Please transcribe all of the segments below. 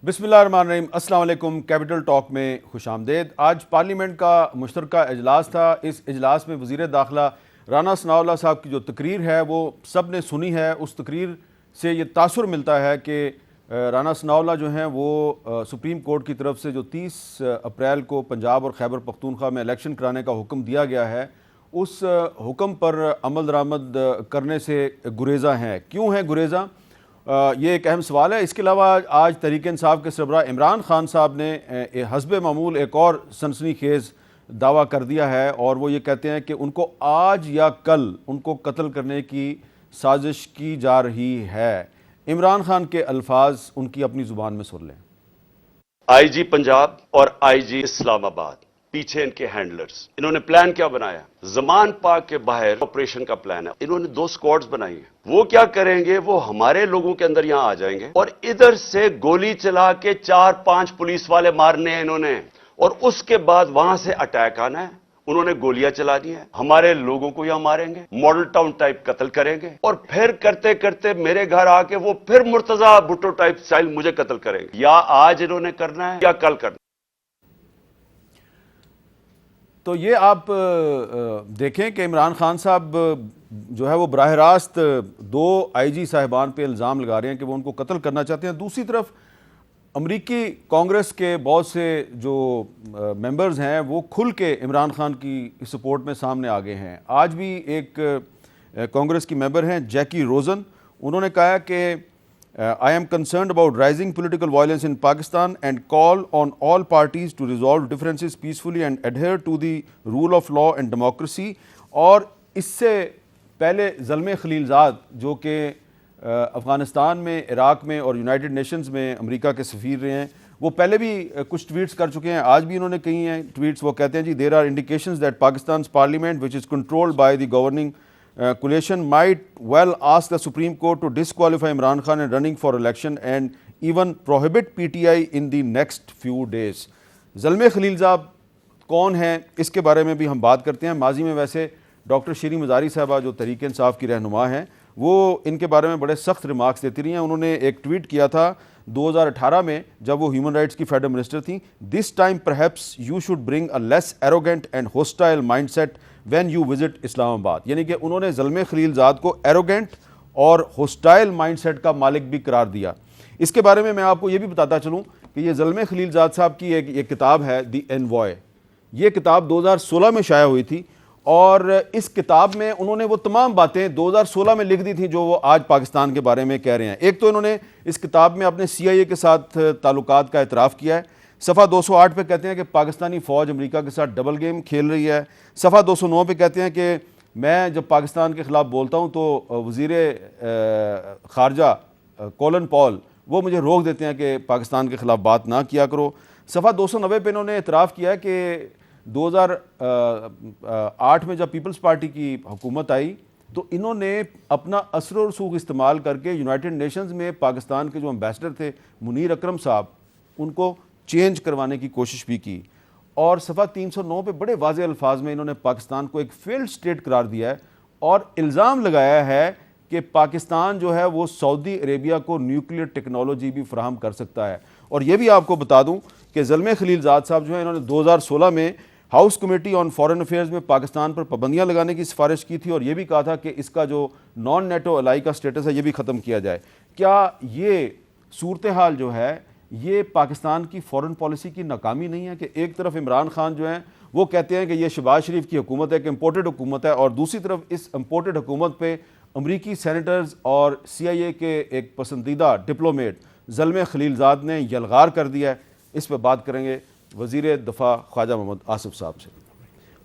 बिस्मिल्लाहिर्रहमानिर्रहीम, अस्सलाम वालेकुम। कैपिटल टॉक में खुशामदेद। आज पार्लियामेंट का मुश्तरका इजलास था। इस इजलास में वज़ीर दाखिला राना सनाउल्लाह साहब की जो तकरीर है वो सब ने सुनी है। उस तकरीर से ये तासुर मिलता है कि राना सनाउल्लाह जो हैं वो सुप्रीम कोर्ट की तरफ से जो 30 अप्रैल को पंजाब और खैबर पख्तूनख्वा में इलेक्शन कराने का हुक्म दिया गया है, उस हुक्म पर अमल दरामद करने से गुरेज़ा हैं। क्यों है गुरेज़ा? ये एक अहम सवाल है। इसके अलावा आज तहरीक इंसाफ के सरबराह इमरान खान साहब ने हस्बे मामूल एक और सनसनीखेज़ दावा कर दिया है और वो ये कहते हैं कि उनको आज या कल उनको कत्ल करने की साजिश की जा रही है। इमरान खान के अल्फाज उनकी अपनी ज़ुबान में सुन लें। आईजी पंजाब और आईजी इस्लामाबाद, पीछे इनके हैंडलर्स, इन्होंने प्लान क्या बनाया? जमान पाक के बाहर ऑपरेशन का प्लान है। इन्होंने 2 स्क्वाड्स बनाई है। वो क्या करेंगे, वो हमारे लोगों के अंदर यहां आ जाएंगे और इधर से गोली चला के 4-5 पुलिस वाले मारने हैं इन्होंने, और उसके बाद वहां से अटैक आना है। उन्होंने गोलियां चला दी हैं, हमारे लोगों को यहां मारेंगे, मॉडल टाउन टाइप कत्ल करेंगे और फिर करते करते मेरे घर आके वो फिर मुर्तजा भुट्टो टाइप स्टाइल मुझे कत्ल करेंगे। या आज इन्होंने करना है या कल करना है। तो ये आप देखें कि इमरान खान साहब जो है वो बराह रास्त 2 आईजी साहिबान पे इल्ज़ाम लगा रहे हैं कि वो उनको कत्ल करना चाहते हैं। दूसरी तरफ अमरीकी कांग्रेस के बहुत से जो मेंबर्स हैं वो खुल के इमरान खान की सपोर्ट में सामने आ गए हैं। आज भी एक कांग्रेस की मेंबर हैं जैकी रोज़न, उन्होंने कहा कि I am concerned about rising political violence in Pakistan and call on all parties to resolve differences peacefully and adhere to the rule of law and democracy। और इससे पहले ज़ल्मे खलीलज़ाद जो कि अफ़गानिस्तान में, इराक़ में और यूनाइटेड नेशंस में America के सफ़ीर रहे हैं, वो पहले भी कुछ ट्वीट्स कर चुके हैं। आज भी इन्होंने कही हैं ट्वीट्स। वो कहते हैं जी, there are indications that Pakistan parliament which is controlled by the governing coalition might well ask the Supreme Court to disqualify Imran Khan and running for election and even prohibit PTI in the next few days। Zalmay Khalilzad कौन है, इसके बारे में भी हम बात करते हैं। माजी में वैसे डॉक्टर शीरी मज़ारी साहबा जो तहरीक इंसाफ की रहनुमा हैं, वो इनके बारे में बड़े सख्त रिमार्क्स देती रही हैं। उन्होंने एक ट्वीट किया था 2018 में जब वो ह्यूमन राइट्स की फेडरल मिनिस्टर थी, this time perhaps you should bring a less arrogant and hostile mindset when you visit Islamabad. यानी कि उन्होंने ज़ल्मे खलीलज़ाद को एरोगेंट और होस्टाइल माइंडसेट का मालिक भी करार दिया। इसके बारे में मैं आपको ये भी बताता चलूँ कि ये ज़ल्मे खलीलज़ाद साहब की एक किताब है द एनवॉय। ये किताब 2016 में शाया हुई थी और इस किताब में उन्होंने वो तमाम बातें 2016 में लिख दी थी जो वो आज पाकिस्तान के बारे में कह रहे हैं। एक तो इन्होंने इस किताब में अपने CIA के साथ ताल्लुकात का एतराफ़ किया है। सफ़ा 208 पे कहते हैं कि पाकिस्तानी फ़ौज अमेरिका के साथ डबल गेम खेल रही है। सफ़ा 209 पे कहते हैं कि मैं जब पाकिस्तान के ख़िलाफ़ बोलता हूँ तो वज़ीर ख़ारजा कॉलन पॉल वो मुझे रोक देते हैं कि पाकिस्तान के ख़िलाफ़ बात ना किया करो। सफ़ा 290 पे इन्होंने एतराफ़ किया है कि 2008 में जब पीपल्स पार्टी की हुकूमत आई तो इन्होंने अपना असर और रसूख इस्तेमाल करके यूनाइटेड नेशंस में पाकिस्तान के जो एम्बेसडर थे मुनीर अकरम साहब, उनको चेंज करवाने की कोशिश भी की। और सफ़ा 309 पे बड़े वाज़े अल्फाज में इन्होंने पाकिस्तान को एक फेल्ड स्टेट करार दिया है और इल्ज़ाम लगाया है कि पाकिस्तान जो है वो सऊदी अरेबिया को न्यूक्लियर टेक्नोलॉजी भी फराहम कर सकता है। और ये भी आपको बता दूं कि ज़ल्मे खलीलज़ाद साहब जो है इन्होंने 2016 में house committee on foreign affairs में पाकिस्तान पर पाबंदियाँ लगाने की सिफारिश की थी और ये भी कहा था कि इसका जो नॉन नेटो अलाई का स्टेटस है ये भी ख़त्म किया जाए। क्या ये सूरत हाल जो है ये पाकिस्तान की फ़ॉरेन पॉलिसी की नाकामी नहीं है कि एक तरफ इमरान खान जो हैं वो कहते हैं कि ये शहबाज शरीफ की हुकूमत है, कि इम्पोर्टेड हुकूमत है, और दूसरी तरफ इस इम्पोर्टेड हुकूमत पे अमरीकी सेनेटर्स और CIA के एक पसंदीदा डिप्लोमेट ज़ल्मे खलीलज़ाद ने यलगार कर दिया है। इस पर बात करेंगे वज़ीर दफ़ा ख्वाजा मोहम्मद आसिफ साहब से।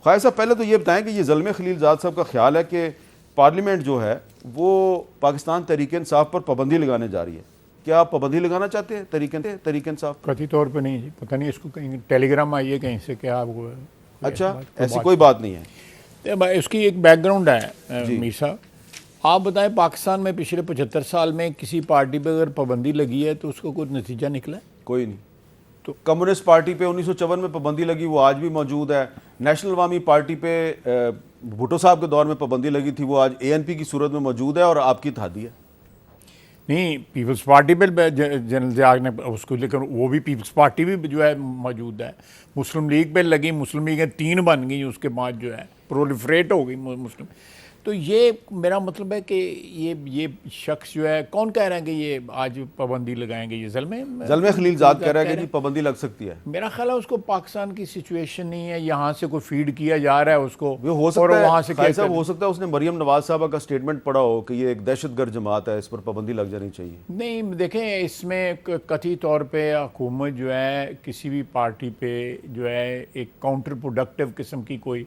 ख्वाजा साहब, पहले तो ये बताएं कि ये ज़ल्मे खलीलज़ाद साहब का ख्याल है कि पार्लियामेंट जो है वो पाकिस्तान तहरीक इंसाफ पर पाबंदी लगाने जा रही है। क्या आप पाबंदी लगाना चाहते हैं तहरीक इंसाफ? कथित तौर पे नहीं जी, पता नहीं इसको कहीं टेलीग्राम आई है कहीं से क्या आपको? अच्छा, ऐसी कोई बात नहीं है। इसकी एक बैकग्राउंड है मीर साहब। आप बताएं, पाकिस्तान में पिछले 75 साल में किसी पार्टी पे अगर पाबंदी लगी है तो उसको कोई नतीजा निकला है? कोई नहीं। तो कम्युनिस्ट पार्टी पे 1954 में पाबंदी लगी, वो आज भी मौजूद है। नेशनल अवामी पार्टी पे भुट्टो साहब के दौर में पाबंदी लगी थी, वो आज ANP की सूरत में मौजूद है और आपकी इत्तेहादी है। नहीं, पीपल्स पार्टी पे जनरल ज़िया ने उसको, लेकिन वो भी पीपल्स पार्टी भी जो है मौजूद है। मुस्लिम लीग पे लगी, मुस्लिम लीग 3 बन गई, उसके बाद जो है प्रोलिफरेट हो गई मुस्लिम। तो ये मेरा मतलब है कि ये शख्स जो है, कौन कह रहा है कि ये आज पाबंदी लगाएंगे? ये ज़ल्मे खलीलज़ाद कह रहा है कि जी पाबंदी लग सकती है। मेरा ख्याल है उसको पाकिस्तान की सिचुएशन नहीं है, यहाँ से कोई फीड किया जा रहा है उसको, वो हो सकता है, वहाँ से क्या साहब हो सकता है उसने मरियम नवाज साहबा का स्टेटमेंट पढ़ा हो कि ये एक दहशतगर्द जमात है, इस पर पाबंदी लग जानी चाहिए। नहीं, देखें, इसमें कथित तौर पे हुकूमत जो है किसी भी पार्टी पे जो है एक काउंटर प्रोडक्टिव किस्म की कोई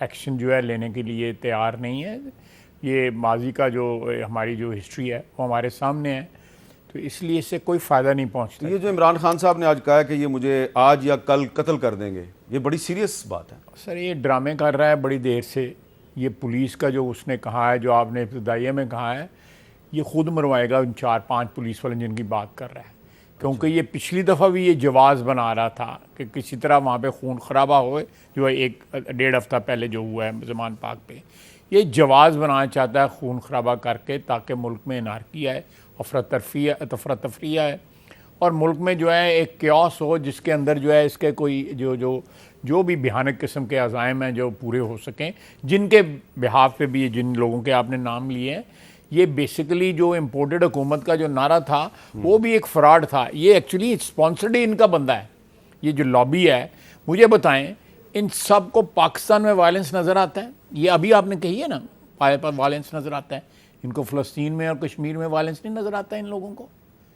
एक्शन जो है लेने के लिए तैयार नहीं है। ये माजी का जो हमारी जो हिस्ट्री है वो हमारे सामने है, तो इसलिए इससे कोई फ़ायदा नहीं पहुंचता। तो ये जो इमरान खान साहब ने आज कहा है कि ये मुझे आज या कल कत्ल कर देंगे, ये बड़ी सीरियस बात है। सर, ये ड्रामे कर रहा है बड़ी देर से। ये पुलिस का जो उसने कहा है, जो आपने इब्तदाइया में कहा है, ये खुद मरवाएगा उन 4-5 पुलिस वाले जिनकी बात कर रहा है, क्योंकि ये पिछली दफ़ा भी ये जवाज़ बना रहा था कि किसी तरह वहाँ पे खून खराबा हो, जो है 1-1.5 हफ्ता पहले जो हुआ है ज़मान पाक पे, ये जवाज़ बनाना चाहता है खून खराबा करके, ताकि मुल्क में नारकी आए, अफरा तफरी आए, और मुल्क में जो है एक क्यास हो जिसके अंदर जो है इसके कोई जो भी भयानक किस्म के अज़ाइम हैं जो पूरे हो सकें, जिनके बिहाफ पे भी जिन लोगों के आपने नाम लिए हैं। ये बेसिकली जो इम्पोर्टेड हुकूमत का जो नारा था वो भी एक फ्रॉड था। ये एक्चुअली स्पॉन्सर्ड ही इनका बंदा है। ये जो लॉबी है, मुझे बताएं, इन सब को पाकिस्तान में वायलेंस नज़र आता है? ये अभी आपने कही है ना, पर वायलेंस नज़र आता है, इनको फ़लस्तीन में और कश्मीर में वायलेंस नहीं नज़र आता है इन लोगों को?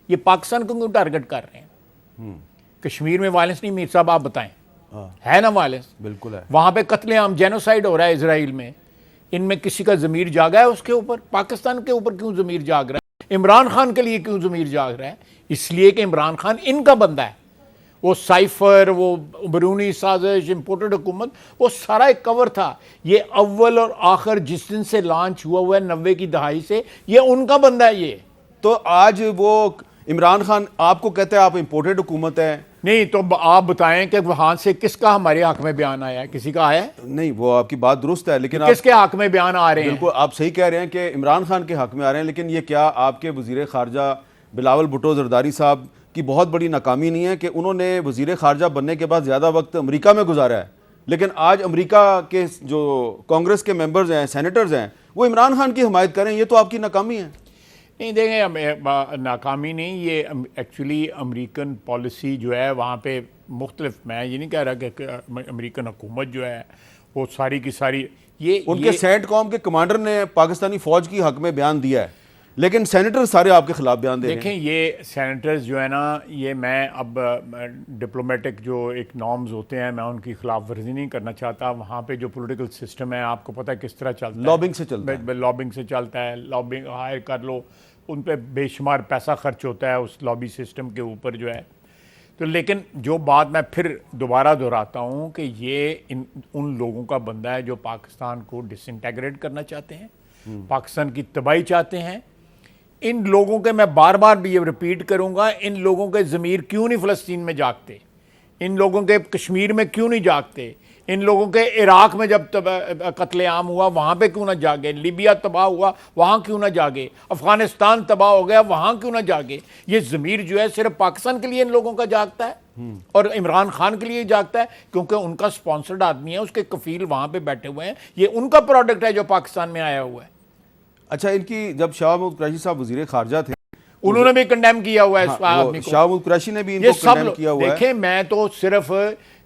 ये पाकिस्तान को क्यों टारगेट कर रहे हैं? कश्मीर में वायलेंस नहीं, मीर साहब आप बताएं, है ना वायलेंस? बिल्कुल है। वहाँ पे कत्लेआम, जेनोसाइड हो रहा है इसराइल में। इनमें किसी का ज़मीर जागा है उसके ऊपर? पाकिस्तान के ऊपर क्यों ज़मीर जाग रहा है? इमरान खान के लिए क्यों ज़मीर जाग रहा है? इसलिए कि इमरान खान इनका बंदा है। वो साइफर, वो बैरूनी साजिश, इम्पोर्टेड हुकूमत, वो सारा एक कवर था। ये अव्वल और आखिर जिस दिन से लॉन्च हुआ है 90 की दहाई से, ये उनका बंदा है। ये तो आज वो इमरान खान आपको कहते हैं आप इम्पोर्टेड हुकूमत है? नहीं, तो आप बताएं कि वहां से किसका हमारे हक में बयान आया है? किसी का आया है? नहीं, वो आपकी बात दुरुस्त है, लेकिन किसके हक में बयान आ रहे हैं? बिल्कुल आप सही कह रहे हैं कि इमरान खान के हक में आ रहे हैं, लेकिन ये क्या आपके वजीर खारजा बिलावल भुट्टो जरदारी साहब की बहुत बड़ी नाकामी नहीं है कि उन्होंने वजीर खारजा बनने के बाद ज़्यादा वक्त अमेरिका में गुजारा है, लेकिन आज अमेरिका के जो कांग्रेस के मेंबर्स हैं, सेनेटर्स हैं, वो इमरान खान की हिमायत करें? ये तो आपकी नाकामी है। नहीं, देखें, नाकामी नहीं, ये एक्चुअली अमेरिकन पॉलिसी जो है वहाँ पे मुख्तलिफ, मैं ये नहीं कह रहा कि अमेरिकन हुकूमत जो है वो सारी की सारी ये उनके सेंट कॉम के कमांडर ने पाकिस्तानी फौज की हक में बयान दिया है, लेकिन सेनेटर सारे आपके खिलाफ बयान दे रहे हैं। देखें, ये सेनेटर्स जो है ना, ये मैं अब डिप्लोमेटिक जो एक नॉर्म्स होते हैं, मैं उनकी खिलाफ वर्जी नहीं करना चाहता। वहाँ पे जो पॉलिटिकल सिस्टम है, आपको पता है किस तरह चलता है, लॉबिंग से चलता है। लॉबिंग से चलता है। लॉबिंग हायर कर लो, उन पर बेशुमार पैसा खर्च होता है उस लॉबी सिस्टम के ऊपर जो है। तो लेकिन जो बात मैं फिर दोबारा दोहराता हूँ कि ये उन लोगों का बंदा है जो पाकिस्तान को डिसइंटेग्रेट करना चाहते हैं, पाकिस्तान की तबाही चाहते हैं। इन लोगों के, मैं बार बार भी ये रिपीट करूंगा, इन लोगों के ज़मीर क्यों नहीं फ़लस्तीन में जागते? इन लोगों के कश्मीर में क्यों नहीं जागते? इन लोगों के इराक़ में जब कत्लेआम हुआ वहाँ पे क्यों ना जागे? लीबिया तबाह हुआ, वहाँ क्यों ना जागे? अफ़गानिस्तान तबाह हो गया, वहाँ क्यों ना जागे? ये ज़मीर जो है सिर्फ पाकिस्तान के लिए इन लोगों का जागता है और इमरान खान के लिए जागता है, क्योंकि उनका स्पॉन्सर्ड आदमी है, उसके कफील वहाँ पर बैठे हुए हैं। ये उनका प्रोडक्ट है जो पाकिस्तान में आया हुआ है। अच्छा, इनकी जब शाह महमूद कुरैशी साहब वजीर खारजा थे, उन्होंने भी कंडेम किया हुआ है इस आदमी को। शाह महमूद कुरैशी ने भी ये इनको सब कंडेम किया हुआ है। देखें, मैं तो सिर्फ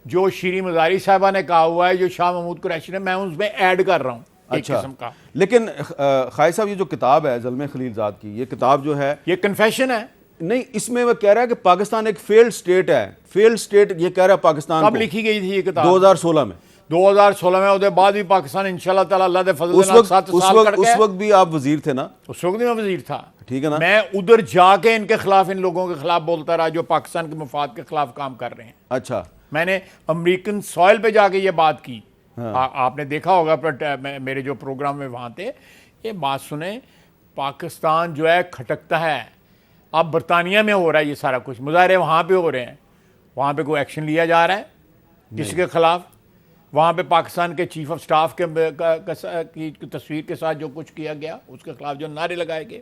जो श्री मज़ारी साहबा ने कहा हुआ है, जो शाह महमूद कुरैशी ने, मैं उसमें ऐड कर रहा हूँ एक किस्म का। लेकिन खाई साहब, ये जो किताब है ज़ल्मे खलीलज़ाद की, ये किताब जो है, ये कन्फेशन है। नहीं, इसमें वो कह रहा है कि पाकिस्तान एक फेल्ड स्टेट है। फेल्ड स्टेट ये कह रहा है पाकिस्तान। कब लिखी गई थी ये किताब? 2016 में। 2016 में, उसके बाद भी पाकिस्तान इंशाल्लाह ताला अल्लाह दे फजल उस वक्त भी आप वजीर थे ना? उस वक्त भी मैं वजीर था, ठीक है ना? मैं उधर जाके इनके खिलाफ, इन लोगों के खिलाफ बोलता रहा जो पाकिस्तान के मफाद के खिलाफ काम कर रहे हैं। अच्छा, मैंने अमेरिकन सॉइल पे जाके ये बात की। आपने देखा होगा, मेरे जो प्रोग्राम में वहाँ थे, ये बात सुने, पाकिस्तान जो है खटकता है। अब बरतानिया में हो रहा है ये सारा कुछ, मुजाहरे वहाँ पे हो रहे हैं, वहाँ पे कोई एक्शन लिया जा रहा है किसके खिलाफ? वहाँ पे पाकिस्तान के चीफ ऑफ स्टाफ की तस्वीर के साथ जो कुछ किया गया, उसके खिलाफ जो नारे लगाए गए।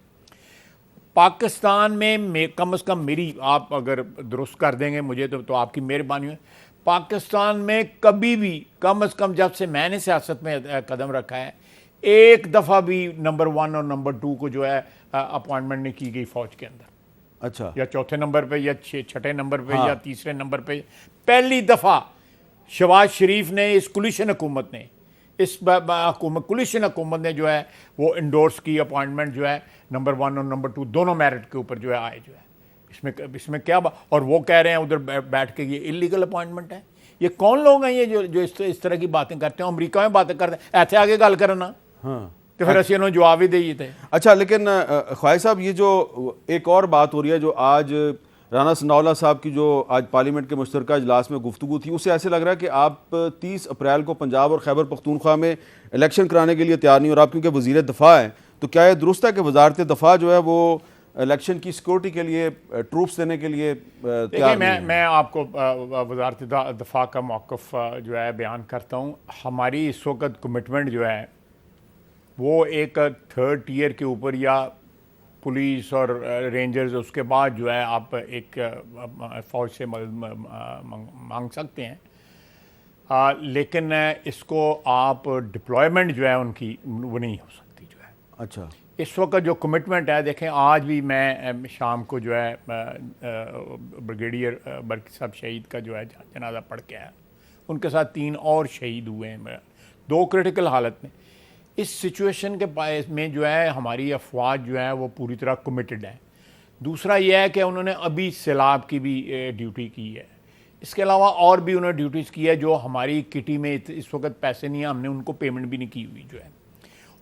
पाकिस्तान में कम से कम मेरी, आप अगर दुरुस्त कर देंगे मुझे तो आपकी मेहरबानी है, पाकिस्तान में कभी भी कम से कम जब से मैंने सियासत में कदम रखा है एक दफ़ा भी नंबर 1 और नंबर 2 को जो है अपॉइंटमेंट नहीं की गई फौज के अंदर। अच्छा, या चौथे नंबर पे या छठे नंबर पे या तीसरे नंबर पे। पहली दफ़ा शहबाज शरीफ ने, इस कुलिशन हुकूमत ने, इस कुलिशन हुकूमत ने जो है वो इंडोर्स की अपॉइंटमेंट जो है नंबर 1 और नंबर 2 दोनों मेरिट के ऊपर जो है आए जो है। इसमें क्या और वो कह रहे हैं उधर बैठ के ये इलीगल अपॉइंटमेंट है। ये कौन लोग हैं ये जो इस तरह की बातें करते हैं? अमेरिका में बातें करते हैं, ऐसे आगे गल करना तो फिर असं जवाब ही दे थे। अच्छा, लेकिन ख्वाजा साहब, ये जो एक और बात हो रही है, जो आज राना सनाउल्लाह साहब की जो आज पार्लियामेंट के मुश्तरका इजलास में गुफ्तगू थी, उससे ऐसे लग रहा है कि आप 30 अप्रैल को पंजाब और खैबर पख्तूनख्वा में इलेक्शन कराने के लिए तैयार नहीं, और आप क्योंकि वज़ीर दफ़ा हैं, तो क्या ये दुरुस्त है कि वजारत दफ़ा जो है वो इलेक्शन की सिक्योरिटी के लिए, ट्रूप्स देने के लिए तैयार नहीं है? मैं आपको वजारत दफ़ा का मौक़िफ़ जो है बयान करता हूँ। हमारी इस वक्त कमिटमेंट जो है वो एक 3rd टियर के ऊपर या पुलिस और रेंजर्स, उसके बाद जो है आप एक फ़ौज से मदद मांग सकते हैं, लेकिन इसको आप डिप्लॉयमेंट जो है उनकी वो नहीं हो सकती जो है। अच्छा, इस वक्त जो कमिटमेंट है, देखें आज भी मैं शाम को जो है ब्रिगेडियर बरकी साहब शहीद का जो है जनाजा पढ़ के आया। उनके साथ 3 और शहीद हुए हैं, 2 क्रिटिकल हालत में। इस सिचुएशन के में जो है हमारी अफवाज जो है वो पूरी तरह कमिटेड है। दूसरा यह है कि उन्होंने अभी सैलाब की भी ड्यूटी की है। इसके अलावा और भी उन्होंने ड्यूटीज़ की है जो हमारी किटी में इस वक्त पैसे नहीं है, हमने उनको पेमेंट भी नहीं की हुई जो है।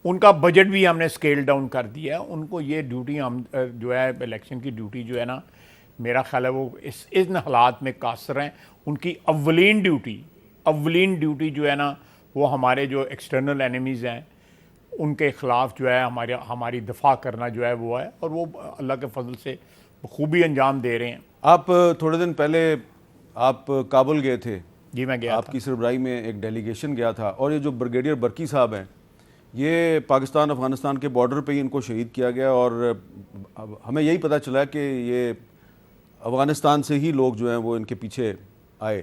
उनका बजट भी हमने स्केल डाउन कर दिया है। उनको ये ड्यूटी हम जो है इलेक्शन की ड्यूटी जो है ना, मेरा ख्याल है वो इन हालात में कासर हैं। उनकी अव्वलीन ड्यूटी जो है ना, वो हमारे जो एक्सटर्नल एनिमीज़ हैं उनके ख़िलाफ़ जो है हमारी दफ़ा करना जो है वो है, और वो अल्लाह के फजल से खूबी अंजाम दे रहे हैं। आप थोड़े दिन पहले आप काबुल गए थे? जी, मैं गया आपकी सरबराही में एक डेलीगेशन गया था, और ये जो ब्रिगेडियर बरकी साहब हैं, ये पाकिस्तान अफ़गानिस्तान के बॉर्डर पे ही इनको शहीद किया गया, और हमें यही पता चला कि ये अफ़गानिस्तान से ही लोग जो हैं वो इनके पीछे आए।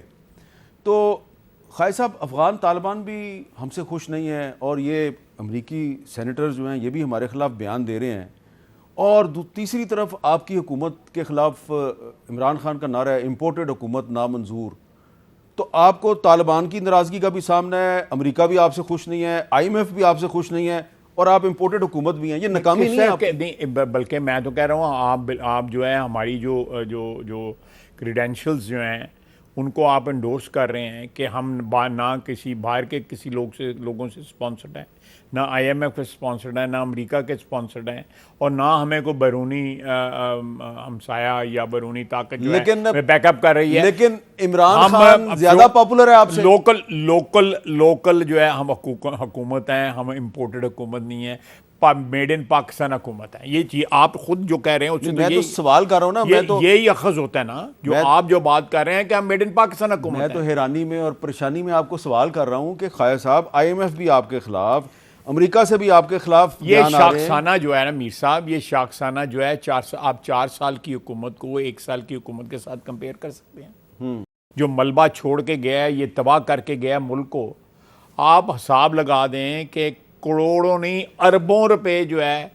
तो ख्वाजा साहब, अफ़गान तालिबान भी हमसे खुश नहीं है, और ये अमरीकी सेनेटर जो हैं ये भी हमारे ख़िलाफ़ बयान दे रहे हैं, और तीसरी तरफ आपकी हुकूमत के ख़िलाफ़ इमरान खान का नारा है इम्पोर्टेड हुकूमत नामंजूर। तो आपको तालिबान की नाराज़गी का भी सामना है, अमेरिका भी आपसे खुश नहीं है, IMF भी आपसे खुश नहीं है, और आप इम्पोर्टेड हुकूमत भी हैं। ये नाकामी नहीं है नहीं, बल्कि मैं तो कह रहा हूँ आप जो है हमारी जो क्रीडेंशियल्स जो हैं उनको आप इंडोर्स कर रहे हैं कि हम ना किसी बाहर के किसी लोगों से स्पॉन्सर्ड हैं, ना IMF के स्पॉन्सर्ड हैं, ना अमेरिका के स्पॉन्सर्ड हैं, और ना हमें कोई बैरूनी हमसाया या बैरूनी ताकत जो है बैकअप कर रही है। लेकिन इमरान खान ज़्यादा पॉपुलर है आपसे। लोकल जो है हम हुकूमत हैं, हम इम्पोर्टेड हुकूमत नहीं है, मेड इन पाकिस्तान हुकूमत है। ये चीज आप खुद जो कह रहे हैं उससे मैं तो सवाल कर रहा हूँ ना, मैं तो यही अखज़ होता है ना जो आप जो बात कर रहे हैं कि हम मेड इन पाकिस्तान हुकूमत है। मैं तो हैरानी में और परेशानी में आपको सवाल कर रहा हूँ कि ख्वाजा साहब, IMF भी आपके खिलाफ, अमेरिका से भी आपके खिलाफ ये शाखसाना जो है ना मीर साहब, ये शाखसाना जो है आप 4 साल की हुकूमत को 1 साल की हुकूमत के साथ कंपेयर कर सकते हैं। जो मलबा छोड़ के गया है, ये तबाह करके गया मुल्क को, आप हिसाब लगा दें कि करोड़ों नहीं अरबों रुपए जो है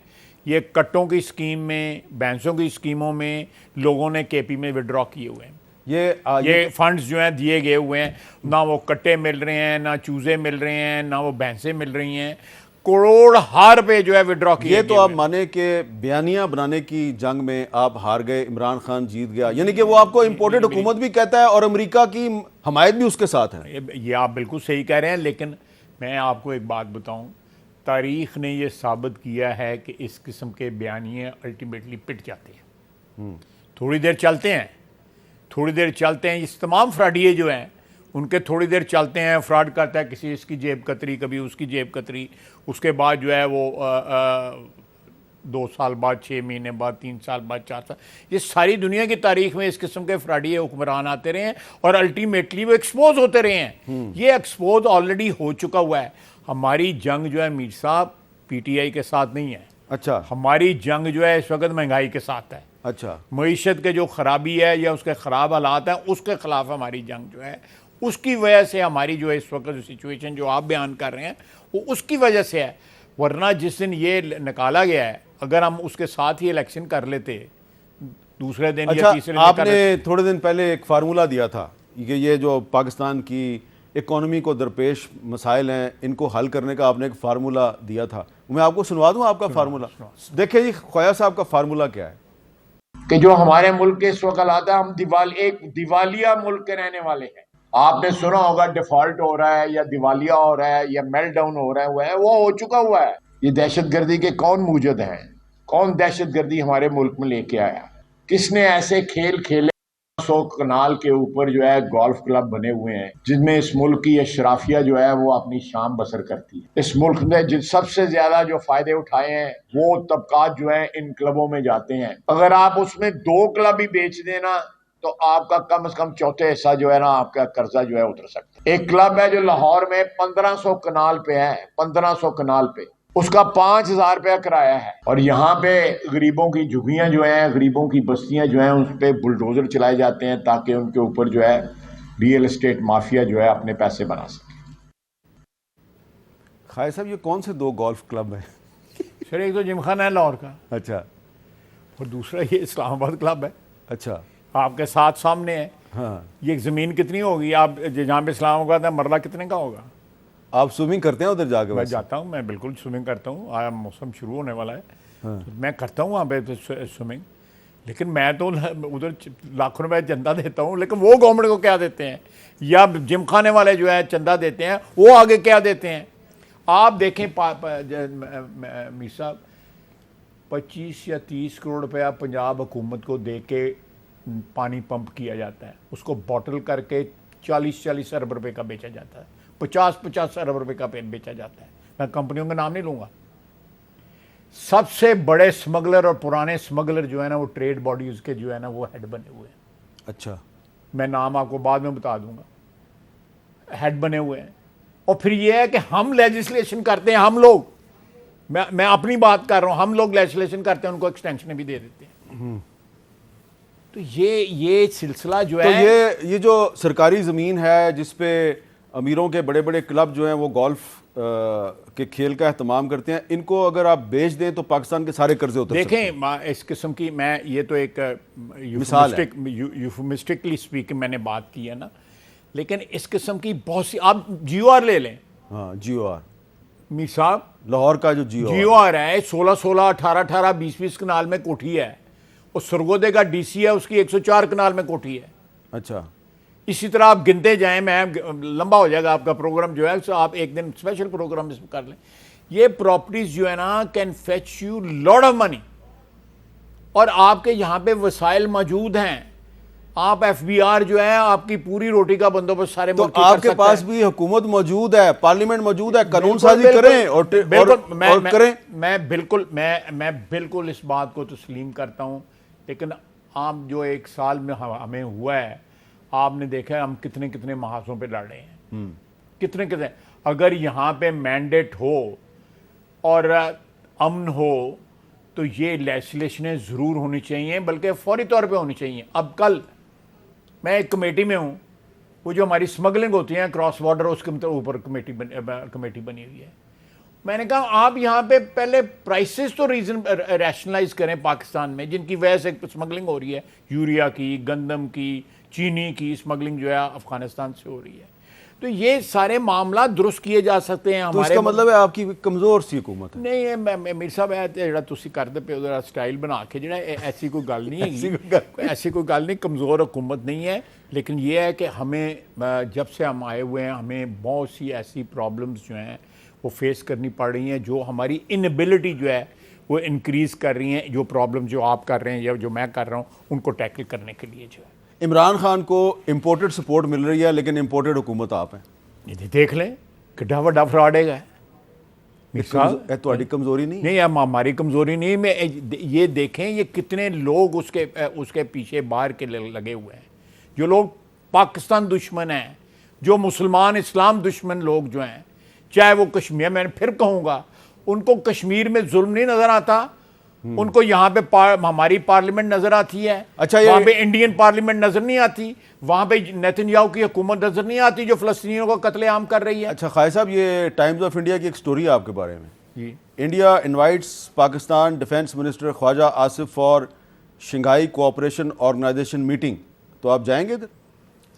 ये कट्टों की स्कीम में, भैंसों की स्कीमों में लोगों ने KP में विड्रॉ किए हुए हैं। ये फंड्स जो हैं दिए गए हुए हैं, ना वो कट्टे मिल रहे हैं, ना चूजे मिल रहे हैं, ना वो भैंसें मिल रही हैं, करोड़ हार पे जो है विड्रॉ किए। ये तो आप माने कि बयानिया बनाने की जंग में आप हार गए, इमरान खान जीत गया, यानी कि वो आपको इम्पोर्टेड हुकूमत भी कहता है और अमेरिका की हमायत भी उसके साथ है। ये आप बिल्कुल सही कह रहे हैं, लेकिन मैं आपको एक बात बताऊं, तारीख ने यह साबित किया है कि इस किस्म के बयानिए अल्टीमेटली पिट जाते हैं। थोड़ी देर चलते हैं, इस तमाम फ्रॉडिये जो हैं उनके थोड़ी देर चलते हैं, फ्रॉड करता है किसी इसकी जेब कतरी, कभी उसकी जेब कतरी, उसके बाद जो है वो 2 साल बाद, 6 महीने बाद, 3 साल बाद, 4 साल, ये सारी दुनिया की तारीख में इस किस्म के फ्रॉडिये हुक्मरान आते रहे हैं और अल्टीमेटली वो एक्सपोज होते रहे हैं। ये एक्सपोज ऑलरेडी हो चुका हुआ है। हमारी जंग जो है मीर साहब PTI के साथ नहीं है, अच्छा हमारी जंग जो है इस वक्त महंगाई के साथ है। अच्छा मईशत के जो खराबी है या उसके ख़राब हालात हैं उसके ख़िलाफ़ हमारी जंग जो है, उसकी वजह से हमारी जो है इस वक्त जो सिचुएशन जो आप बयान कर रहे हैं वो उसकी वजह से है। वरना जिस दिन ये निकाला गया है, अगर हम उसके साथ ही इलेक्शन कर लेते दूसरे दिन या तीसरे दिन आपने थोड़े दिन पहले एक फार्मूला दिया था कि ये जो पाकिस्तान की इकोनॉमी को दरपेश मसाइल हैं इनको हल करने का आपने एक फार्मूला दिया था। मैं आपको सुनवा दूं आपका फार्मूला। देखिए जी, ख्वाजा साहब का फार्मूला क्या है कि जो हमारे मुल्क के इस वक्त हालात है, हम एक दिवालिया मुल्क के रहने वाले हैं। आपने सुना होगा डिफॉल्ट हो रहा है या दिवालिया हो रहा है या मेल्टडाउन हो रहा है, वो हो चुका हुआ है। ये दहशतगर्दी के कौन मूजद हैं? कौन दहशतगर्दी हमारे मुल्क में लेके आया? किसने ऐसे खेल खेले? 100 कनाल के ऊपर जो है गोल्फ क्लब बने हुए हैं जिनमें इस मुल्क की अशराफिया जो है वो अपनी शाम बसर करती है। इस मुल्क ने जिन सबसे ज्यादा जो फायदे उठाए हैं वो तबकात जो है इन क्लबों में जाते हैं। अगर आप उसमें 2 क्लब ही बेच देना तो आपका कम से कम चौथे हिस्सा जो है ना आपका कर्जा जो है उतर सकता है। एक क्लब है जो लाहौर में 1500 कनाल पे है, 1500 कनाल पे, उसका 5000 रुपया किराया है। और यहाँ पे गरीबों की झुग्गियां जो हैं, गरीबों की बस्तियां जो हैं, उस पर बुलडोजर चलाए जाते हैं ताकि उनके ऊपर जो है रियल एस्टेट माफिया जो है अपने पैसे बना सके। ख्वाजा साहब, ये कौन से 2 गोल्फ क्लब हैं? सर एक तो जिमखाना है लाहौर का, अच्छा, और दूसरा ये इस्लामाबाद क्लब है अच्छा, आपके साथ सामने है। हाँ। ये ज़मीन कितनी होगी आप जहाँ पे इस्लामाबाद है, मरला कितने का होगा? आप स्विमिंग करते हैं उधर जाके? मैं वैसे जाता हूँ, मैं बिल्कुल स्विमिंग करता हूँ। आया मौसम शुरू होने वाला है, हाँ। तो मैं करता हूँ वहाँ पे स्विमिंग। लेकिन मैं तो उधर लाखों रुपए चंदा देता हूँ, लेकिन वो गवर्नमेंट को क्या देते हैं, या जिम खाने वाले जो है चंदा देते हैं, वो आगे क्या देते हैं? आप देखें मीर साहब, 25 या 30 करोड़ रुपया पंजाब हुकूमत को दे के पानी पंप किया जाता है, उसको बॉटल करके 40-40 अरब रुपए का बेचा जाता है, 50-50 अरब रुपए का बेचा जाता है। मैं कंपनियों का नाम नहीं लूँगा। सबसे बड़े स्मगलर और पुराने स्मगलर जो है ना वो ट्रेड बॉडीज़ के जो है ना वो हेड बने हुए हैं। अच्छा, मैं नाम आपको बाद में बता दूंगा, हेड बने हुए हैं। और फिर ये है कि हम लेजिस्लेशन करते हैं, हम लोग, मैं अपनी बात कर रहा हूँ, हम लोग लेजिस्लेशन करते हैं, उनको एक्सटेंशन भी दे देते हैं। तो ये सिलसिला जो तो है, ये जो सरकारी ज़मीन है जिस पे अमीरों के बड़े बड़े क्लब जो हैं वो गोल्फ के खेल का एहतमाम करते हैं, इनको अगर आप बेच दें तो पाकिस्तान के सारे कर्जे उतर सकते हैं। देखें इस किस्म की, मैं ये तो एक मिसाल है। यूफमिस्टिकली स्पीकिंग मैंने बात की है ना, लेकिन इस किस्म की बहुत सी, आप GOR ले लें। हाँ, GOR, मीर साहब, लाहौर का जो GOR है 16-16, 18-18, 20-20 कनाल में कोठी है, और सरगोदे का DC है उसकी 104 कनाल में कोठी है। अच्छा, इसी तरह आप गिनते जाएं, मैं लंबा हो जाएगा आपका प्रोग्राम जो है, तो आप एक दिन स्पेशल प्रोग्राम इसमें कर लें। ये प्रॉपर्टीज जो है ना can fetch you lot of money, और आपके यहाँ पे वसाइल मौजूद हैं। आप FBR जो है आपकी पूरी रोटी का बंदोबस्त सारे तो मुल्क की आपके कर पास सकता भी हुकूमत मौजूद है, पार्लियामेंट मौजूद है, कानून बिल्कुल, साजी बिल्कुल, करें और करें। मैं बिल्कुल इस बात को तस्लीम करता हूँ। लेकिन आप जो 1 साल में हमें हुआ है, आपने देखा है हम कितने कितने महासों पे लड़ रहे हैं, कितने कितने। अगर यहाँ पे मैंडेट हो और अमन हो तो ये लेजिस्लेशनें ज़रूर होनी चाहिए, बल्कि फौरी तौर पे होनी चाहिए। अब कल मैं एक कमेटी में हूँ, वो जो हमारी स्मगलिंग होती है क्रॉस बॉर्डर, उसके ऊपर कमेटी बनी हुई है। मैंने कहा आप यहाँ पे पहले प्राइसेस तो रैशनलाइज करें पाकिस्तान में, जिनकी वजह से स्मगलिंग हो रही है, यूरिया की, गंदम की, चीनी की स्मगलिंग जो है अफगानिस्तान से हो रही है। तो ये सारे मामला दुरुस्त किए जा सकते हैं। तो इसका मतलब है आपकी कमजोर सी हुकूमत है? नहीं है मीर साहब, जो तुसी करते पे उधर स्टाइल बना के जो ऐसी कोई गल नहीं है, ऐसी कोई गल नहीं, कमज़ोर हुकूमत नहीं है। लेकिन ये है कि हमें, जब से हम आए हुए हैं, हमें बहुत सी ऐसी प्रॉब्लम्स जो हैं वो फेस करनी पड़ रही हैं, जो हमारी इनएबिलिटी जो है वो इंक्रीज़ कर रही हैं। जो प्रॉब्लम जो आप कर रहे हैं या जो मैं कर रहा हूँ, उनको टैकल करने के लिए जो है। इमरान खान को इंपोर्टेड सपोर्ट मिल रही है, लेकिन इंपोर्टेड हुकूमत आप हैं। ये देख लें कितना बड़ा फ्रॉड है ਤੁਹਾਡੀ कमजोरी नहीं? नहीं, हमारी कमज़ोरी नहीं। मैं ये देखें ये कितने लोग उसके पीछे बाहर के लगे हुए हैं, जो लोग पाकिस्तान दुश्मन हैं, जो मुसलमान इस्लाम दुश्मन लोग जो हैं, चाहे वो कश्मीर, मैं फिर कहूँगा उनको कश्मीर में जुल्म नहीं नजर आता, उनको यहाँ पे हमारी पार्लियामेंट नजर आती है। अच्छा, वहां पे इंडियन पार्लियामेंट नजर नहीं आती, वहां पे नेतन्याहू की हुकूमत नजर नहीं आती जो फिलिस्तीनियों को कत्लेआम कर रही है। अच्छा खाई साहब, ये टाइम्स ऑफ इंडिया की एक स्टोरी है आपके बारे में। जी, India invites Pakistan defence minister Khawaja Asif for Shanghai cooperation organisation meeting, तो आप जाएंगे इधर?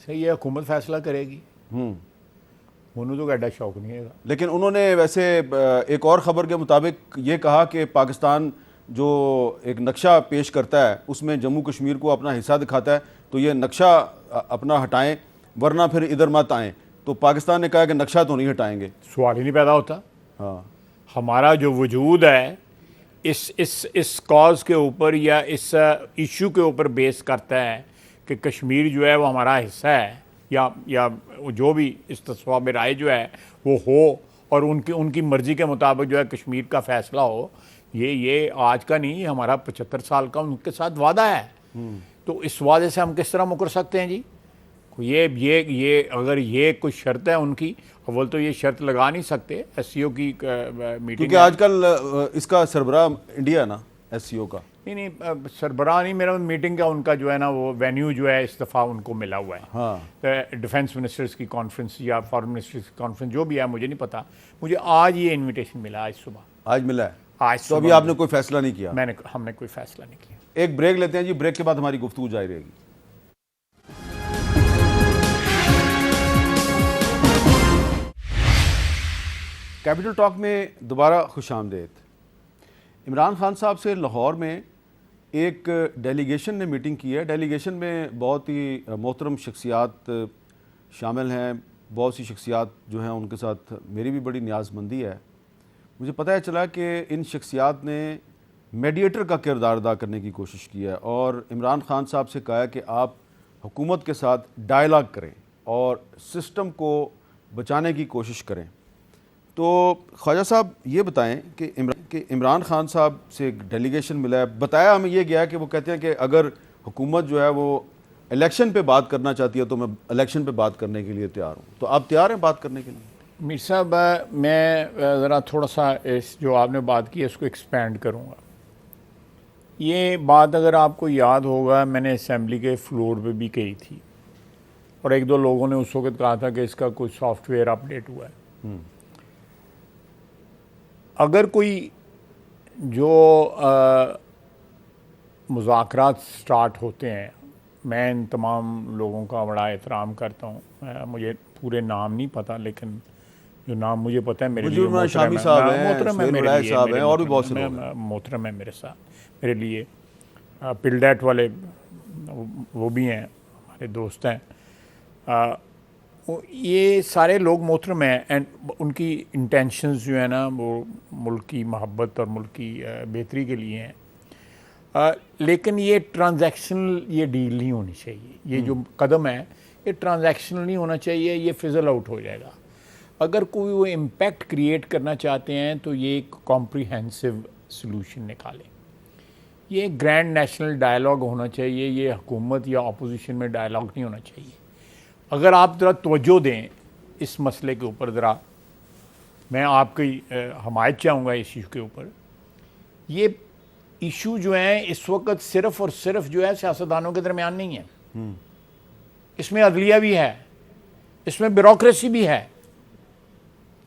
सही है, हुकूमत फैसला करेगी। उन्होंने तो एडा शौक नहीं है। लेकिन उन्होंने वैसे एक और ख़बर के मुताबिक ये कहा कि पाकिस्तान जो एक नक्शा पेश करता है उसमें जम्मू कश्मीर को अपना हिस्सा दिखाता है, तो ये नक्शा अपना हटाएं वरना फिर इधर मत आएँ। तो पाकिस्तान ने कहा कि नक्शा तो नहीं हटाएंगे। सवाल ही नहीं पैदा होता। हाँ, हमारा जो वजूद है इस कॉज के ऊपर या इस इशू के ऊपर बेस करता है कि कश्मीर जो है वो हमारा हिस्सा है या जो भी इस्तिस्वाब राय जो है वो हो और उनकी मर्ज़ी के मुताबिक जो है कश्मीर का फ़ैसला हो। ये आज का नहीं, हमारा 75 साल का उनके साथ वादा है। तो इस वादे से हम किस तरह मुकर सकते हैं जी? ये अगर ये कोई शर्त है उनकी, अव्वल तो ये शर्त लगा नहीं सकते एससीओ की मीटिंग, क्योंकि आजकल इसका सरबराह इंडिया है ना एससीओ का। नहीं, सरबराह नहीं, मेरा मीटिंग का उनका जो है ना वो वेन्यू जो है इस दफ़ा उनको मिला हुआ है। हाँ, डिफेंस मिनिस्टर्स की कॉन्फ्रेंस या फॉरेन मिनिस्टर्स की कॉन्फ्रेंस जो भी है, मुझे नहीं पता। मुझे आज ये इनविटेशन मिला, आज सुबह। आज मिला है? आज तो अभी आपने कोई फैसला नहीं किया? हमने कोई फैसला नहीं किया। एक ब्रेक लेते हैं जी, ब्रेक के बाद हमारी गुफ्तगू जारी रहेगी। कैपिटल टॉक में दोबारा खुशामदीद। इमरान खान साहब से लाहौर में एक डेलीगेशन ने मीटिंग की है। डेलीगेशन में बहुत ही मोहतरम शख्सियात शामिल हैं, बहुत सी शख्सियात जो हैं उनके साथ मेरी भी बड़ी न्याज़मंदी है। मुझे पता है चला कि इन शख्सियात ने मीडिएटर का किरदार अदा करने की कोशिश की है और इमरान खान साहब से कहा है कि आप हुकूमत के साथ डायलॉग करें और सिस्टम को बचाने की कोशिश करें। तो ख्वाजा साहब ये बताएं कि इमरान खान साहब से एक डेलीगेशन मिला है, बताया हमें ये गया है कि वो कहते हैं कि अगर हुकूमत जो है वो इलेक्शन पे बात करना चाहती है तो मैं इलेक्शन पे बात करने के लिए तैयार हूँ। तो आप तैयार हैं बात करने के लिए? मीर साहब, मैं ज़रा थोड़ा सा इस जो आपने बात की है इसको एक्सपेंड करूँगा। ये बात अगर आपको याद होगा मैंने असम्बली के फ्लोर पे भी कही थी और एक दो लोगों ने उस वक्त कहा था कि इसका कोई सॉफ्टवेयर अपडेट हुआ है। अगर कोई जो मुज़ाकरात स्टार्ट होते हैं, मैं इन तमाम लोगों का बड़ा एहतराम करता हूँ। मुझे पूरे नाम नहीं पता, लेकिन जो नाम मुझे पता है मेरे लिए शामी साहब हैं, मोहतरम है, मेरे लिए साहब हैं और भी बहुत से लोग हैं। मोहतरम है मेरे साथ, मेरे लिए। पिलडेट वाले वो भी हैं, हमारे दोस्त हैं। ये सारे लोग मोहतरम हैं एंड उनकी इंटेंशंस जो है ना वो मुल्क की मोहब्बत और मुल्क की बेहतरी के लिए हैं। लेकिन ये ट्रांजैक्शनल ये डील नहीं होनी चाहिए। ये जो कदम है ये ट्रांजैक्शनल नहीं होना चाहिए, ये फिजल आउट हो जाएगा। अगर कोई वो इम्पैक्ट क्रिएट करना चाहते हैं तो ये एक कॉम्प्रिहेंसिव सलूशन निकालें। ये ग्रैंड नेशनल डायलॉग होना चाहिए, ये हुकूमत या अपोजिशन में डायलॉग नहीं होना चाहिए। अगर आप ज़रा तवज्जो दें इस मसले के ऊपर, ज़रा मैं आपकी हमायत चाहूँगा इस इशू के ऊपर। ये इशू जो है इस वक्त सिर्फ़ और सिर्फ जो है सियासतदानों के दरमियान नहीं है, इसमें अदलिया भी है, इसमें ब्यूरोक्रेसी भी है,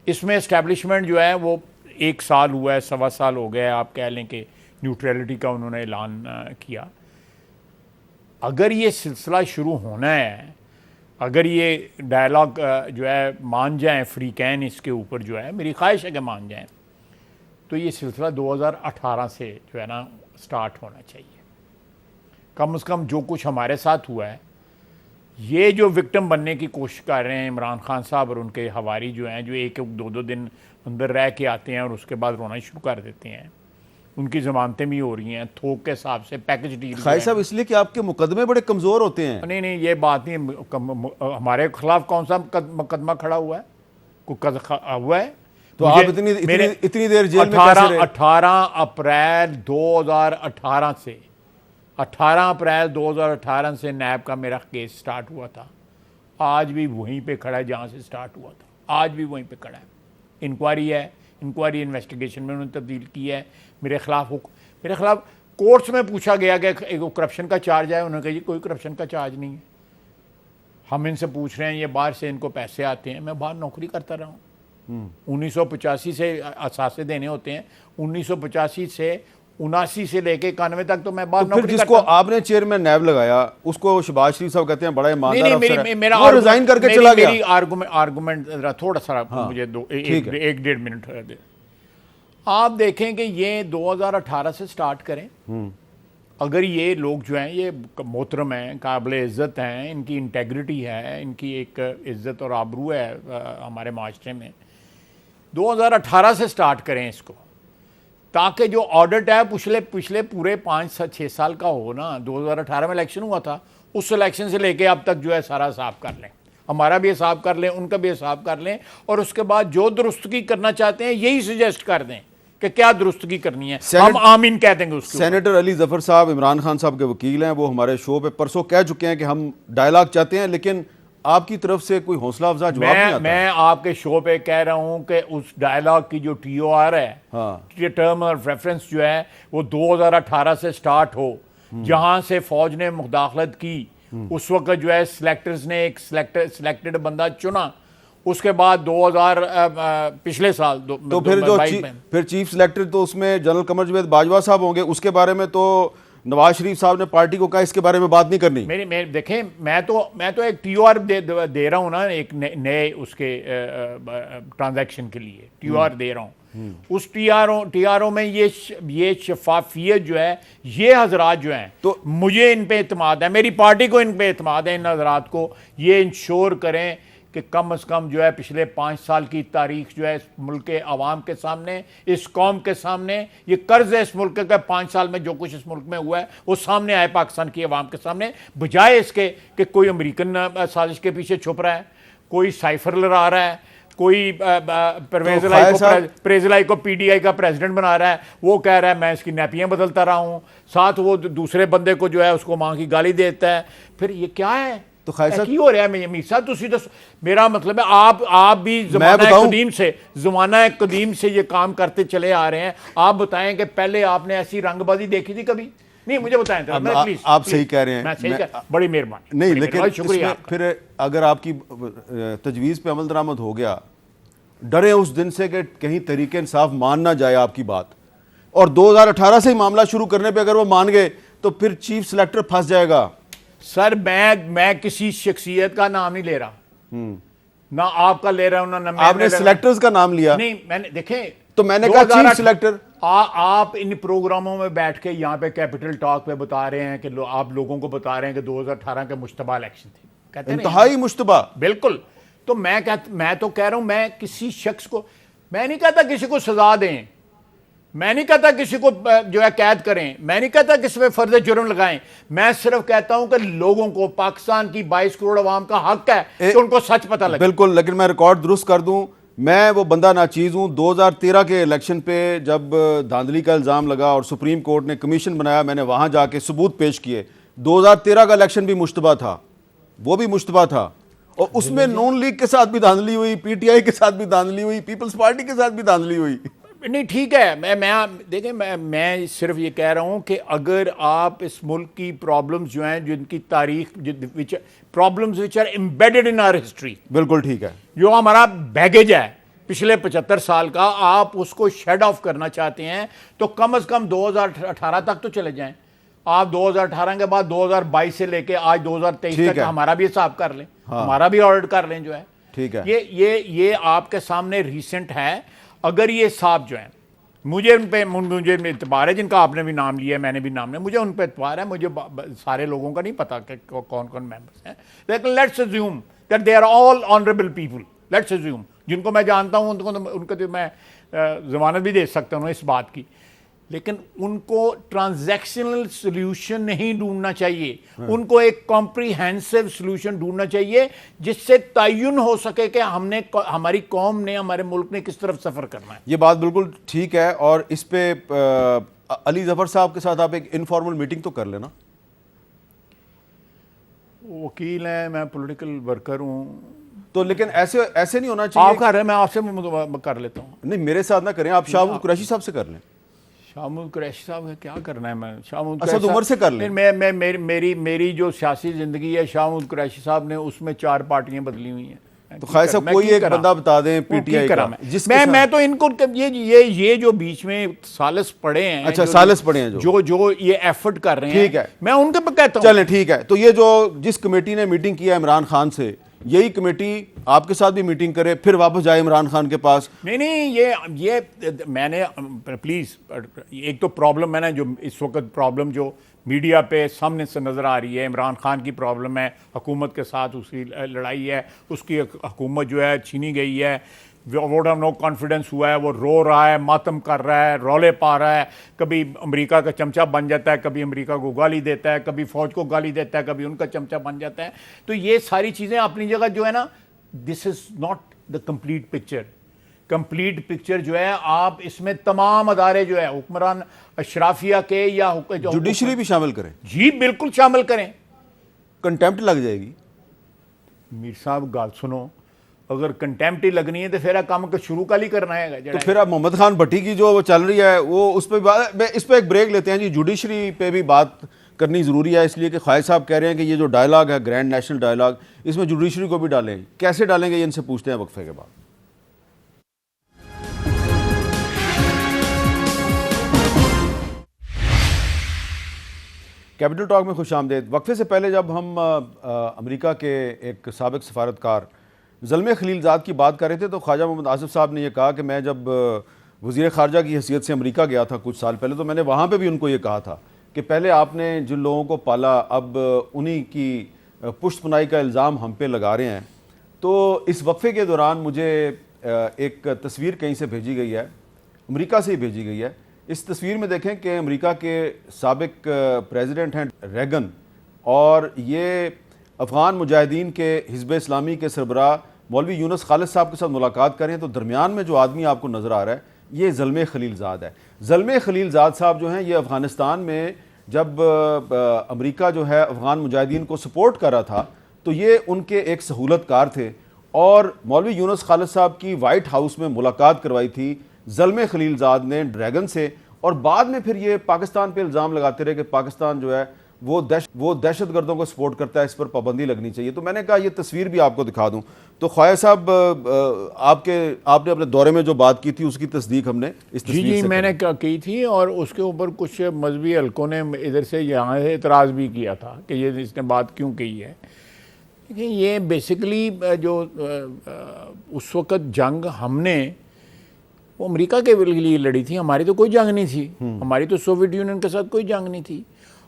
इसमें इस्टेब्लिशमेंट जो है वो 1 साल हुआ है, 1.25 साल हो गया है, आप कह लें कि न्यूट्रलिटी का उन्होंने ऐलान किया। अगर ये सिलसिला शुरू होना है, अगर ये डायलॉग जो है मान जाएं फ्रीकैन इसके ऊपर जो है, मेरी ख्वाहिश है कि मान जाएं, तो ये सिलसिला 2018 से जो है ना स्टार्ट होना चाहिए। कम से कम जो कुछ हमारे साथ हुआ है, ये जो विक्टिम बनने की कोशिश कर रहे हैं इमरान खान साहब और उनके हवारी जो हैं, जो 1-2 दिन अंदर रह के आते हैं और उसके बाद रोना शुरू कर देते हैं, उनकी जमानतें भी हो रही हैं थोक के हिसाब से, पैकेज डील। खाई साहब इसलिए कि आपके मुकदमे बड़े कमज़ोर होते हैं। नहीं, ये बात नहीं। हमारे खिलाफ कौन सा मुकदमा खड़ा हुआ है? कोई हुआ है? तो आप इतनी देर जेल में कैसे रहे? 18 अप्रैल 2018 से 18 अप्रैल 2018 से नैब का मेरा केस स्टार्ट हुआ था। आज भी वहीं पे खड़ा है जहाँ से स्टार्ट हुआ था, आज भी वहीं पे खड़ा है। इंक्वायरी है, इंक्वायरी इन्वेस्टिगेशन में उन्होंने तब्दील किया है। मेरे खिलाफ कोर्ट्स में पूछा गया कि एक करप्शन का चार्ज है, उन्होंने कहा जी कोई करप्शन का चार्ज नहीं है। हम इनसे पूछ रहे हैं, ये बाहर से इनको पैसे आते हैं, मैं बाहर नौकरी करता रहा हूँ। 1985 से असासे देने होते हैं, 1985 से 79 से लेके 91 तक तो मैं बाहर तो फिर नौकरी जिसको करता आपने चेयरमैन नैब लगाया उसको शहबाज शरीफ साहब कहते हैं बड़ा ईमानदार अफसर है, मेरा वो रिजाइन करके चला गया। मेरी आर्गुमेंट जरा थोड़ा सा मुझे एक डेढ़ मिनट दे। आप देखें कि ये 2018 से स्टार्ट करें। अगर ये लोग जो हैं ये मोहतरम हैं, काबिल इज़्ज़त हैं, इनकी इंटेग्रिटी है, इनकी एक इज़्ज़त और आबरू है हमारे माशरे में, 2018 से स्टार्ट करें इसको, ताकि जो ऑडिट है पिछले पूरे 5-6 साल का हो ना। 2018 में इलेक्शन हुआ था, उस इलेक्शन से लेके अब तक जो है सारा हिसाब कर लें, हमारा भी हिसाब कर लें, उनका भी हिसाब कर लें, और उसके बाद जो दुरुस्तगी करना चाहते हैं यही सजेस्ट कर दें कि क्या दुरुस्तगी करनी है, हम आमीन कह देंगे उसके। सेनेटर अली जफर साहब इमरान खान साहब के वकील हैं, वो हमारे शो पे परसों कह चुके हैं कि हम डायलॉग चाहते हैं, लेकिन आपकी तरफ से कोई हौसला अफजा जवाब नहीं आता। मैं आपके शो पे कह रहा हूं कि उस डायलॉग की जो TOR है, टर्म ऑफ रेफरेंस जो है, वो 2018 से स्टार्ट हो, जहां से फौज ने मुदाखलत की। उस वक्त जो है सिलेक्टर्स ने एक सिलेक्टेड बंदा चुना, उसके बाद 2000 पिछले साल तो फिर चीफ सिलेक्टर तो उसमें जनरल कमर जावेद बाजवा साहब होंगे, उसके बारे में तो नवाज शरीफ साहब ने पार्टी को कहा इसके बारे में बात नहीं करनी। मेरे देखें, मैं तो एक TOR दे रहा हूं ना, एक नए उसके ट्रांजैक्शन के लिए TOR दे रहा हूं। उस TRO में ये शफाफियत जो है, ये हजरात जो हैं, तो मुझे इन पे एतमाद है, मेरी पार्टी को इन पे एतमाद है, इन हजरात को ये इंश्योर करें कि कम अज़ कम जो है पिछले 5 साल की तारीख जो है इस मुल्क के अवाम के सामने, इस कौम के सामने, ये कर्ज है इस मुल्क का, 5 साल में जो कुछ इस मुल्क में हुआ है वो सामने आए पाकिस्तान की अवाम के सामने, बजाय इसके कि कोई अमेरिकन साजिश के पीछे छुप रहा है, कोई साइफर लड़ा रहा है, कोई परवेज़ लाई को PTI का प्रेसिडेंट बना रहा है, वो कह रहा है मैं इसकी नैपियाँ बदलता रहा हूँ, साथ वो दूसरे बंदे को जो है उसको माँ की गाली देता है। फिर ये क्या है? तो की हो रहा है मीसा, मेरा मतलब है आप भी ज़माना कदीम से ये काम करते चले आ रहे हैं। आप बताएं कि पहले आपने ऐसी रंगबाजी देखी थी कभी? नहीं, मुझे बताएं तो। प्लीज, आप सही कह रहे हैं, बड़ी मेहरबानी। नहीं, लेकिन शुक्रिया। फिर अगर आपकी तजवीज़ पे अमल दरामद हो गया, डरे उस दिन से कि कहीं तरीके इंसाफ मान ना जाए आपकी बात, और 2018 से ही मामला शुरू करने पे अगर वो मान गए तो फिर चीफ सिलेक्टर फंस जाएगा। सर मैं किसी शख्सियत का नाम नहीं ले रहा, ना आपका ले रहा हूं, ना आपने सिलेक्टर्स का नाम लिया। नहीं, मैंने देखें तो मैंने कहा चीफ सिलेक्टर। आप इन प्रोग्रामों में बैठ के यहाँ पे कैपिटल टॉक पे बता रहे हैं कि आप लोगों को बता रहे हैं कि 2018 के मुश्तबा इलेक्शन थे, कहते हैं इंतहाई मुश्तबा। बिल्कुल। तो मैं तो कह रहा हूं, मैं किसी शख्स को, मैं नहीं कहता किसी को सजा दें, मैं नहीं कहता किसी को जो है कैद करें, मैं नहीं कहता किसी पे फर्ज जुर्म लगाएं, मैं सिर्फ कहता हूं कि लोगों को, पाकिस्तान की 22 करोड़ अवाम का हक है कि उनको सच पता लगे। बिल्कुल, लेकिन मैं रिकॉर्ड दुरुस्त कर दूं, मैं वो बंदा नाचीज हूं। 2013 के इलेक्शन पे जब धांधली का इल्ज़ाम लगा और सुप्रीम कोर्ट ने कमीशन बनाया, मैंने वहां जाके सबूत पेश किए। 2013 का इलेक्शन भी मुश्तबा था, वो भी मुश्तबा था, और उसमें नून लीग के साथ भी धांधली हुई, PTI के साथ भी धांधली हुई, पीपल्स पार्टी के साथ भी धांधली हुई। नहीं, ठीक है, मैं सिर्फ ये कह रहा हूं कि अगर आप इस मुल्क की प्रॉब्लम्स जो हैं, जिनकी तारीख, problems which are embedded in our history, बिल्कुल ठीक है, जो हमारा बैगेज है पिछले 75 साल का, आप उसको शेड ऑफ करना चाहते हैं तो कम से कम 2018 तक तो चले जाएं। आप 2018 के बाद 2022 से लेके आज 2023 तक हमारा भी हिसाब कर लें, हमारा भी ऑडिट कर लें, जो है ठीक है। ये आपके सामने रिसेंट है। अगर ये साहब जो है, मुझे इतबार है, जिनका आपने भी नाम लिया, मैंने भी नाम लिया, मुझे उन पर इतबार है, मुझे सारे लोगों का नहीं पता कि कौन कौन मेंबर्स हैं, लेकिन let's assume that they are all honourable people, let's assume, जिनको मैं जानता हूं उनको तो मैं जमानत भी दे सकता हूं इस बात की, लेकिन उनको ट्रांजैक्शनल सोल्यूशन नहीं ढूंढना चाहिए, उनको एक कॉम्प्रिहेंसिव सोल्यूशन ढूंढना चाहिए जिससे तयन हो सके कि हमारी कौम ने, हमारे मुल्क ने किस तरफ सफर करना है। ये बात बिल्कुल ठीक है, और इस पे अली जफर साहब के साथ आप एक इनफॉर्मल मीटिंग तो कर लेना। वकील हैं, मैं पॉलिटिकल वर्कर हूँ, तो लेकिन ऐसे ऐसे नहीं होना चाहिए। आप कर रहे हैं, मैं आपसे कर लेता हूँ। नहीं, मेरे साथ ना करें, आप शाह महमूद कुरैशी साहब से कर लें। शाह महमूद कुरैशी साहब का क्या करना है? मैं शाह महमूद असद उमर से कर लें। मैं मेरी जो सियासी जिंदगी है, शाह महमूद कुरैशी साहब ने उसमें 4 पार्टियां बदली हुई हैं। तो खाई साहब कोई एक बंदा बता दें पीटीआई का मैं तो इनको ये जो बीच में सालिस पड़े हैं, अच्छा सालिस पड़े हैं जो ये एफर्ट कर रहे हैं, ठीक है, मैं उनके पे कहता हूं। चलें ठीक है, तो ये जो जिस कमेटी ने मीटिंग किया इमरान खान से, यही कमेटी आपके साथ भी मीटिंग करे, फिर वापस जाए इमरान खान के पास। नहीं, ये मैंने प्लीज, एक तो प्रॉब्लम है ना, जो इस वक्त प्रॉब्लम जो मीडिया पे सामने से नज़र आ रही है, इमरान खान की प्रॉब्लम है, हुकूमत के साथ उसकी लड़ाई है, उसकी हुकूमत जो है छीनी गई है, वोट ऑफ नो कॉन्फिडेंस हुआ है, वो रो रहा है, मातम कर रहा है, रौले पा रहा है, कभी अमेरिका का चमचा बन जाता है, कभी अमेरिका को गाली देता है, कभी फौज को गाली देता है, कभी उनका चमचा बन जाता है। तो ये सारी चीज़ें अपनी जगह जो है ना, this is not the complete picture. Complete picture जो है, आप इसमें तमाम अदारे जो है हुक्मरान अशराफिया के या जुडिशरी भी शामिल करें। जी बिल्कुल शामिल करें। कंटेम्प्ट लग जाएगी। मीर साहब गाल सुनो, अगर कंटेम्प्ट ही लगनी है तो फिर काम का शुरू कल ही करना है। तो फिर आप मोहम्मद खान भट्टी की जो चल रही है वो उस पर इस पर एक ब्रेक लेते हैं जी। जुडिशरी पे भी बात करनी ज़रूरी है, इसलिए कि ख्वाहिद साहब कह रहे हैं कि ये जो डायलॉग है ग्रैंड नेशनल डायलॉग, इसमें जुडिशरी को भी डालें। कैसे डालेंगे ये इनसे पूछते हैं वक्फे के बाद। कैपिटल टॉक में खुश आमदेद। वक्फे से पहले जब हम अमेरिका के एक साबिक सफारतकार ज़ल्मे खलीलज़ाद की बात कर रहे थे, तो ख्वाजा मोहम्मद आसिफ साहब ने यह कहा कि मैं जब वज़ीर ख़ारजा की हैसियत से अमेरिका गया था कुछ साल पहले, तो मैंने वहाँ पे भी उनको ये कहा था कि पहले आपने जिन लोगों को पाला, अब उन्हीं की पुश्त पुनाई का इल्ज़ाम हम पे लगा रहे हैं। तो इस वक्फे के दौरान मुझे एक तस्वीर कहीं से भेजी गई है, अमेरिका से ही भेजी गई है। इस तस्वीर में देखें कि अमेरिका के साबिक प्रेसिडेंट हैं रेगन, और ये अफ़गान मुजाहिदीन के हिज़्ब इस्लामी के सरबराह मौलवी यूनुस खालिद साहब के साथ मुलाकात करें, तो दरमियान में जो आदमी आपको नज़र आ रहा है ये ज़ल्मे खलीलज़ाद है। ज़ल्मे खलीलज़ाद साहब जो हैं, ये अफ़गानिस्तान में जब अमेरिका जो है अफ़गान मुजाहिदीन को सपोर्ट कर रहा था, तो ये उनके एक सहूलतकार थे, और मौलवी यूनुस खालिद साहब की वाइट हाउस में मुलाकात करवाई थी ज़ल्मे खलीलज़ाद ने ड्रैगन से। और बाद में फिर ये पाकिस्तान पे इल्ज़ाम लगाते रहे कि पाकिस्तान जो है वो दहशत गर्दों को सपोर्ट करता है, इस पर पाबंदी लगनी चाहिए। तो मैंने कहा ये तस्वीर भी आपको दिखा दूं। तो ख्वाजा साहब, आपने अपने दौरे में जो बात की थी उसकी तस्दीक हमने इस तस्वीर जी से मैंने क्या की थी, और उसके ऊपर कुछ मजहबी हलकों ने इधर से यहाँ से एतराज़ भी किया था कि ये इसने बात क्यों की है। लेकिन ये बेसिकली जो उस वक़्त जंग हमने वो अमेरिका के लिए लड़ी थी, हमारी तो कोई जंग नहीं थी, हमारी तो सोवियत यूनियन के साथ कोई जंग नहीं थी।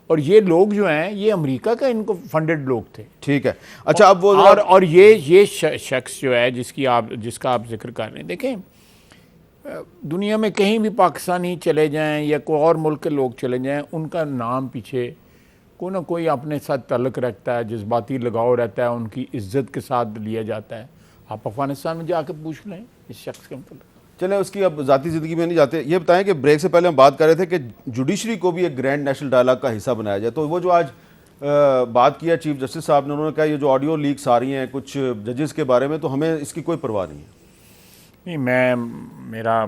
और ये लोग जो हैं ये अमेरिका का इनको फंडेड लोग थे। ठीक है, अच्छा अब वो और ये शख्स जो है जिसका आप जिक्र कर रहे हैं, देखें दुनिया में कहीं भी पाकिस्तानी चले जाएं या कोई और मुल्क के लोग चले जाएं, उनका नाम पीछे कोई ना कोई अपने साथ तल्लुक़ रखता है, जज्बाती लगाव रहता है, उनकी इज्जत के साथ लिया जाता है। आप अफ़गानिस्तान में जाकर पूछ लें इस शख्स के मतलब। चलें उसकी अब ज़ाती ज़िंदगी में नहीं जाते। ये बताएं कि ब्रेक से पहले हम बात कर रहे थे कि जुडिशरी को भी एक ग्रैंड नेशनल डायलॉग का हिस्सा बनाया जाए। तो वो जो आज बात किया चीफ जस्टिस साहब ने, उन्होंने कहा ये जो ऑडियो लीक्स आ रही हैं कुछ जजेस के बारे में, तो हमें इसकी कोई परवाह नहीं है। नहीं, मेरा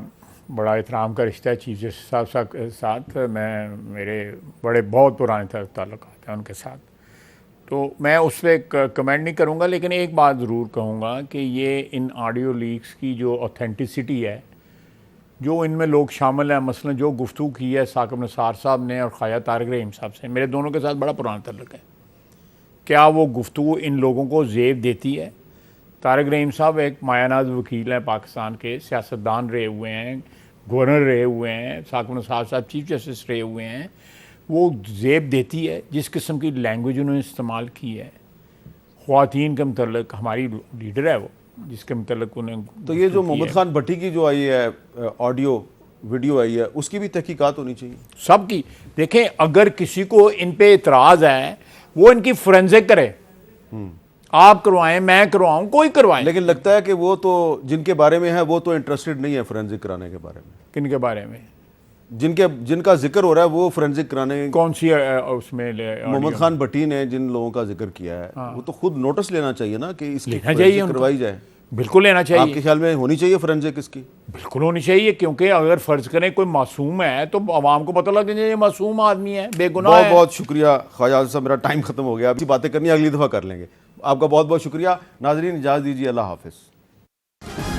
बड़ा एहतराम का रिश्ता है चीफ जस्टिस साहब के साथ। मेरे बड़े बहुत पुराने ताल्लुकात हैं उनके साथ, तो मैं उस पर कमेंट नहीं करूँगा। लेकिन एक बात ज़रूर कहूँगा कि ये इन ऑडियो लीक्स की जो ऑथेंटिसिटी है, जो इनमें लोग शामिल हैं, मसलन जो गुफ्तगू की है साकिब निसार साहब ने और ख्वाजा तारिक रहीम साहब से, मेरे दोनों के साथ बड़ा पुराना तल्लुक़ है। क्या वो गुफ्तगू इन लोगों को ज़ेब देती है? तारिक रहीम साहब एक मायानाज वकील हैं, पाकिस्तान के सियासतदान रहे हुए हैं, गवर्नर रहे हुए हैं, साकिब निसार साहब चीफ जस्टिस रहे हुए हैं। वो ज़ेब देती है जिस किस्म की लैंग्वेज उन्होंने इस्तेमाल की है ख़वातीन के मतलब, हमारी लीडर है वो जिसके मतलब उन्हें। तो ये जो मोहम्मद खान भट्टी की जो आई है ऑडियो वीडियो आई है, उसकी भी तहकीकात होनी चाहिए सबकी। देखें, अगर किसी को इन पे इतराज़ है वो इनकी फोरेंसिक करे, आप करवाएं, मैं करवाऊं, कोई करवाएं। लेकिन लगता है कि वो तो जिनके बारे में है वो तो इंटरेस्टेड नहीं है फोरेंसिक कराने के बारे में। किन के बारे में? जिनका जिक्र हो रहा है वो फोरेंसिक कराने, कौन सी उसमें मोहम्मद खान भट्टी ने जिन लोगों का जिक्र किया है वो तो खुद नोटिस लेना चाहिए ना कि इसकी लेना चाहिए forensic करवाई जाए। बिल्कुल लेना चाहिए। आपके ख्याल में होनी चाहिए फोरेंसिक इसकी? बिल्कुल होनी चाहिए, क्योंकि अगर फर्ज करें कोई मासूम है तो आवाम को पता लग जाए ये मासूम आदमी है, बेगुनाह बहुत है। बहुत शुक्रिया ख्वाजा आज़म साहब, मेरा टाइम खत्म हो गया, अभी बातें करनी अगली दफ़ा कर लेंगे। आपका बहुत बहुत शुक्रिया। नाजरीन इजाज़त दीजिए, अल्लाह हाफिज़।